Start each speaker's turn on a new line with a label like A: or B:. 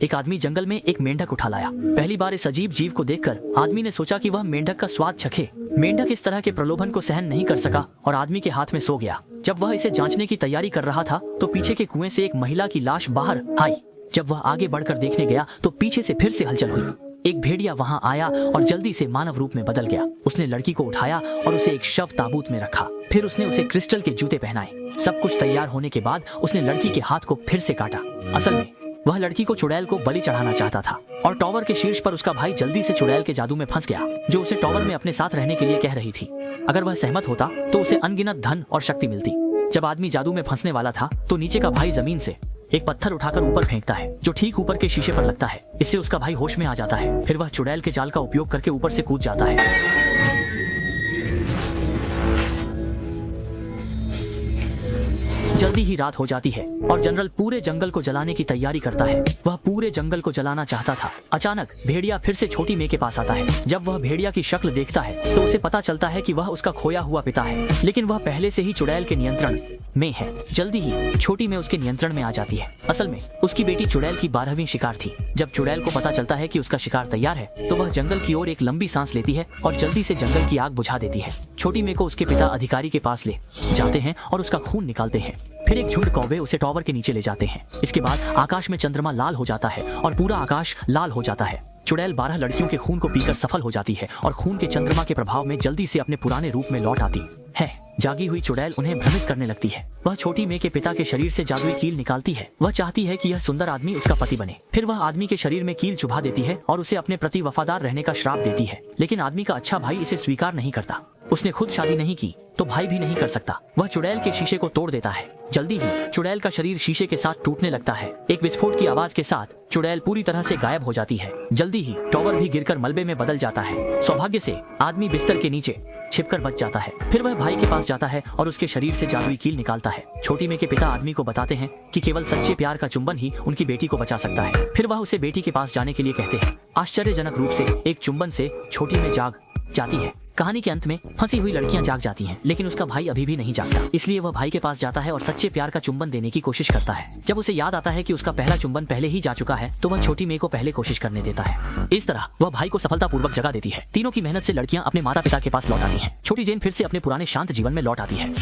A: एक आदमी जंगल में एक मेंढक उठा लाया। पहली बार इस अजीब जीव को देखकर आदमी ने सोचा कि वह मेंढक का स्वाद चखे। मेंढक इस तरह के प्रलोभन को सहन नहीं कर सका और आदमी के हाथ में सो गया। जब वह इसे जांचने की तैयारी कर रहा था तो पीछे के कुएं से एक महिला की लाश बाहर आई। जब वह आगे बढ़कर देखने गया तो पीछे से फिर से हलचल हुई। एक भेड़िया वहां आया और जल्दी से मानव रूप में बदल गया। उसने लड़की को उठाया और उसे एक शव ताबूत में रखा। फिर उसने उसे क्रिस्टल के जूते पहनाए। सब कुछ तैयार होने के बाद उसने लड़की के हाथ को फिर से काटा। असल में वह लड़की को चुड़ैल को बलि चढ़ाना चाहता था और टॉवर के शीर्ष पर उसका भाई जल्दी से चुड़ैल के जादू में फंस गया, जो उसे टॉवर में अपने साथ रहने के लिए कह रही थी। अगर वह सहमत होता तो उसे अनगिनत धन और शक्ति मिलती। जब आदमी जादू में फंसने वाला था तो नीचे का भाई जमीन से एक पत्थर उठाकर ऊपर फेंकता है, जो ठीक ऊपर के शीशे पर लगता है। इससे उसका भाई होश में आ जाता है। फिर वह चुड़ैल के जाल का उपयोग करके ऊपर से कूद जाता है। जल्दी ही रात हो जाती है और जनरल पूरे जंगल को जलाने की तैयारी करता है। वह पूरे जंगल को जलाना चाहता था। अचानक भेड़िया फिर से छोटी मे के पास आता है। जब वह भेड़िया की शक्ल देखता है तो उसे पता चलता है कि वह उसका खोया हुआ पिता है, लेकिन वह पहले से ही चुड़ैल के नियंत्रण में है। जल्दी ही छोटी मे उसके नियंत्रण में आ जाती है। असल में उसकी बेटी चुड़ैल की 12वीं शिकार थी। जब चुड़ैल को पता चलता है कि उसका शिकार तैयार है तो वह जंगल की ओर एक लंबी सांस लेती है और जल्दी से जंगल की आग बुझा देती है। छोटी मे को उसके पिता अधिकारी के पास ले जाते हैं और उसका खून निकालते हैं। फिर एक झुंड कौवे उसे टॉवर के नीचे ले जाते हैं। इसके बाद आकाश में चंद्रमा लाल हो जाता है और पूरा आकाश लाल हो जाता है। चुड़ैल 12 लड़कियों के खून को पीकर सफल हो जाती है और खून के चंद्रमा के प्रभाव में जल्दी से अपने पुराने रूप में लौट आती है। जागी हुई चुड़ैल उन्हें भ्रमित करने लगती है। वह छोटी मे के पिता के शरीर से जादुई कील निकालती है। वह चाहती है कि यह सुंदर आदमी उसका पति बने। फिर वह आदमी के शरीर में कील चुभा देती है और उसे अपने प्रति वफादार रहने का श्राप देती है, लेकिन आदमी का अच्छा भाई इसे स्वीकार नहीं करता। उसने खुद शादी नहीं की तो भाई भी नहीं कर सकता। वह चुड़ैल के शीशे को तोड़ देता है। जल्दी ही चुड़ैल का शरीर शीशे के साथ टूटने लगता है। एक विस्फोट की आवाज के साथ चुड़ैल पूरी तरह से गायब हो जाती है। जल्दी ही टॉवर भी गिरकर मलबे में बदल जाता है। सौभाग्य से आदमी बिस्तर के नीचे छिपकर बच जाता है। फिर वह भाई के पास जाता है और उसके शरीर से जादुई कील निकालता है। छोटी मे के पिता आदमी को बताते हैं कि केवल सच्चे प्यार का चुंबन ही उनकी बेटी को बचा सकता है। फिर वह उसे बेटी के पास जाने के लिए कहते हैं। आश्चर्यजनक रूप से एक चुंबन से छोटी मे जाग जाती है। कहानी के अंत में फंसी हुई लड़कियां जाग जाती हैं, लेकिन उसका भाई अभी भी नहीं जागता। इसलिए वह भाई के पास जाता है और सच्चे प्यार का चुंबन देने की कोशिश करता है। जब उसे याद आता है कि उसका पहला चुंबन पहले ही जा चुका है तो वह छोटी मे को पहले कोशिश करने देता है। इस तरह वह भाई को सफलतापूर्वक जगा देती है। तीनों की मेहनत से लड़कियां अपने माता पिता के पास लौट आती हैं। छोटी जेन फिर से अपने पुराने शांत जीवन में लौट आती है।